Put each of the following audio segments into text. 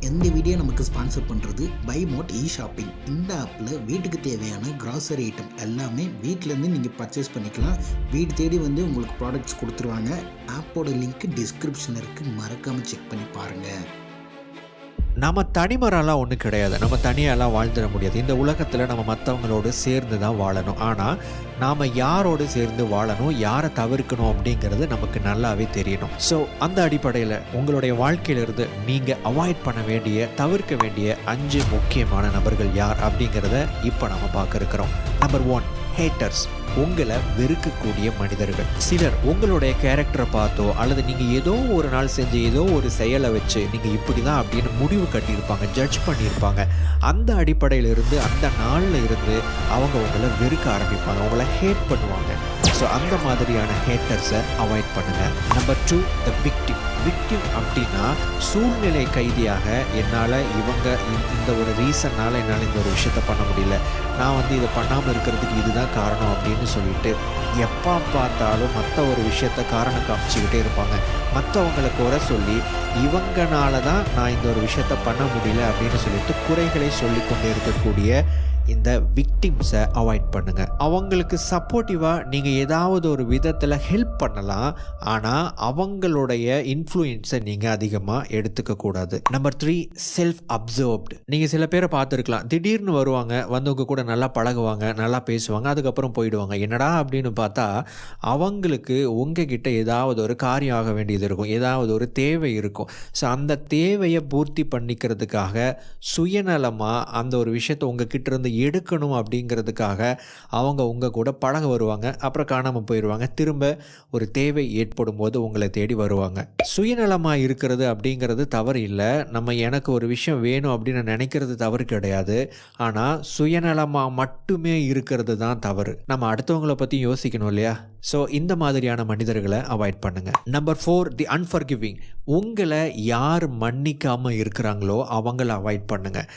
இந்த வீடியோ நமக்கு ஸ்பான்சர் பண்ணுறது பை மோட் இ ஷாப்பிங். இந்த ஆப்பில் வீட்டுக்கு தேவையான கிராசரி ஐட்டம் எல்லாமே வீட்டிலேருந்து நீங்கள் பர்ச்சேஸ் பண்ணிக்கலாம். வீடு தேடி வந்து உங்களுக்கு ப்ராடக்ட்ஸ் கொடுத்துருவாங்க. ஆப்போட லிங்க் டிஸ்கிரிப்ஷனில் இருக்குது, மறக்காமல் செக் பண்ணி பாருங்கள். நம்ம தனிமரெல்லாம் ஒன்றும் கிடையாது. நம்ம தனியாலாம் வாழ்ந்துட முடியாது. இந்த உலகத்தில் நம்ம மற்றவங்களோடு சேர்ந்து தான் வாழணும். ஆனால் நாம் யாரோடு சேர்ந்து வாழணும், யாரை தவிர்க்கணும் அப்படிங்கிறது நமக்கு நல்லாவே தெரியணும். ஸோ அந்த அடிப்படையில் உங்களுடைய வாழ்க்கையிலிருந்து நீங்கள் அவாய்ட் பண்ண வேண்டிய, தவிர்க்க வேண்டிய 5 முக்கியமான நபர்கள் யார் அப்படிங்கிறத இப்போ நம்ம பார்க்க இருக்கிறோம். Number 1, haters. உங்களை வெறுக்கக்கூடிய மனிதர்கள். சிலர் உங்களுடைய கேரக்டரை பார்த்தோ அல்லது நீங்கள் ஏதோ ஒரு நாள் செஞ்ச ஏதோ ஒரு செயலை வச்சு நீங்கள் இப்படி தான் அப்படின்னு முடிவு கட்டியிருப்பாங்க, ஜட்ஜ் பண்ணியிருப்பாங்க. அந்த அடிப்படையில் இருந்து, அந்த நாளில் இருந்து அவங்க உங்களை வெறுக்க ஆரம்பிப்பாங்க, உங்களை ஹேட் பண்ணுவாங்க. ஸோ அந்த மாதிரியான ஹேட்டர்ஸை அவாய்ட் பண்ணுங்கள். Number 2, the victim. விக்டிம் அப்படின்னா சூழ்நிலை கைதியாக என்னால் இந்த ஒரு ரீசன்னால் என்னால் இந்த ஒரு விஷயத்த பண்ண முடியல, நான் வந்து இதை பண்ணாமல் இருக்கிறதுக்கு இதுதான் காரணம் அப்படின்னு சொல்லிட்டு எப்போ பார்த்தாலும் மற்ற ஒரு விஷயத்த காரணம் காமிச்சிக்கிட்டே இருப்பாங்க. மற்றவங்களை குறை சொல்லி இவங்கனால தான் நான் இந்த ஒரு விஷயத்த பண்ண முடியல அப்படின்னு சொல்லிட்டு குறைகளை சொல்லி கொண்டு இருக்கக்கூடிய இந்த விக்டிம்ஸை அவாய்ட் பண்ணுங்கள். அவங்களுக்கு சப்போர்ட்டிவாக நீங்கள் ஏதாவது ஒரு விதத்தில் ஹெல்ப் பண்ணலாம், ஆனால் அவங்களுடைய இன்ஃப்ளூயன்ஸை நீங்கள் அதிகமாக எடுத்துக்கக்கூடாது. Number 3, self observed. நீங்கள் சில பேரை பார்த்துருக்கலாம், திடீர்னு வருவாங்க, வந்தவங்க கூட நல்லா பழகுவாங்க, நல்லா பேசுவாங்க, அதுக்கப்புறம் போயிடுவாங்க. என்னடா அப்படின்னு பார்த்தா அவங்களுக்கு உங்ககிட்ட ஏதாவது ஒரு காரியம் ஆக வேண்டியது இருக்கும், ஏதாவது ஒரு தேவை இருக்கும். ஸோ அந்த தேவையை பூர்த்தி பண்ணிக்கிறதுக்காக சுயநலமாக அந்த ஒரு விஷயத்தை உங்ககிட்ட இருந்து எடுக்கணும் அப்படிங்கிறதுக்காக அவங்க உங்கள் கூட பழக வருவாங்க, அப்புறம் காணாமல் போயிடுவாங்க. திரும்ப ஒரு தேவை ஏற்படும் போது உங்களை தேடி வருவாங்க. சுயநலமாக இருக்கிறது அப்படிங்கிறது தவறு இல்லை. நம்ம எனக்கு ஒரு விஷயம் வேணும் அப்படின்னு நினைக்கிறது தவறு கிடையாது. ஆனால் சுயநலமாக மட்டுமே இருக்கிறது தான் தவறு. நம்ம அடுத்தவங்களை பற்றி யோசிக்கணும் இல்லையா? ஸோ இந்த மாதிரியான மனிதர்களை அவாய்ட் பண்ணுங்கள். நம்பர் 4, தி அன்ஃபர்கிவிங். உங்களை யார் மன்னிக்காமல் இருக்கிறாங்களோ அவங்கள அவாய்ட் பண்ணுங்கள்.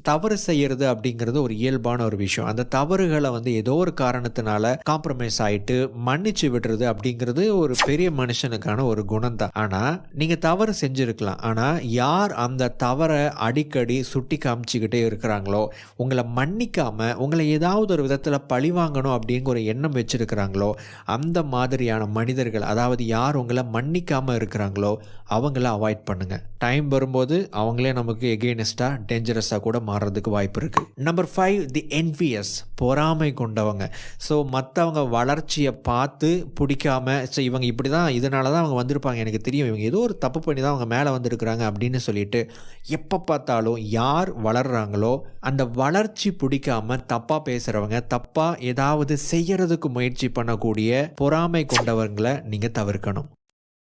தவறு செய்கிறது அப்படிங்கிறது ஒரு இயல்பான ஒரு விஷயம். அந்த தவறுகளை வந்து ஏதோ ஒரு காரணத்தினால காம்ப்ரமைஸ் ஆகிட்டு மன்னிச்சு விடுறது அப்படிங்கிறது ஒரு பெரிய மனுஷனுக்கான ஒரு குணம் தான். ஆனால் நீங்கள் தவறு செஞ்சுருக்கலாம், ஆனால் யார் அந்த தவறை அடிக்கடி சுட்டி காமிச்சிக்கிட்டே இருக்கிறாங்களோ, உங்களை மன்னிக்காமல் உங்களை ஏதாவது ஒரு விதத்தில் பழிவாங்கணும் அப்படிங்கிற ஒரு எண்ணம் வச்சுருக்கிறாங்களோ அந்த மாதிரியான மனிதர்கள், அதாவது யார் உங்களை மன்னிக்காமல் இருக்கிறாங்களோ அவங்கள அவாய்ட் பண்ணுங்கள். டைம் வரும்போது அவங்களே நமக்கு எகெயினிஸ்டாக, டேஞ்சரஸாக கூட மாறுறதுக்கு வாய்ப்பு இருக்குது. நம்பர் 5, தி என்வியஸ். பொறாமை கொண்டவங்க. ஸோ மற்றவங்க வளர்ச்சியை பார்த்து பிடிக்காம, ஸோ இவங்க இப்படி தான், இதனால தான் அவங்க வந்திருப்பாங்க, எனக்கு தெரியும், இவங்க ஏதோ ஒரு தப்பு பண்ணி தான் அவங்க மேலே வந்திருக்கிறாங்க அப்படின்னு சொல்லிட்டு எப்போ பார்த்தாலும் யார் வளர்கிறாங்களோ அந்த வளர்ச்சி பிடிக்காம தப்பாக பேசுகிறவங்க, தப்பாக ஏதாவது செய்யறதுக்கு முயற்சி பண்ணக்கூடிய பொறாமை கொண்டவங்களை நீங்கள் தவிர்க்கணும்.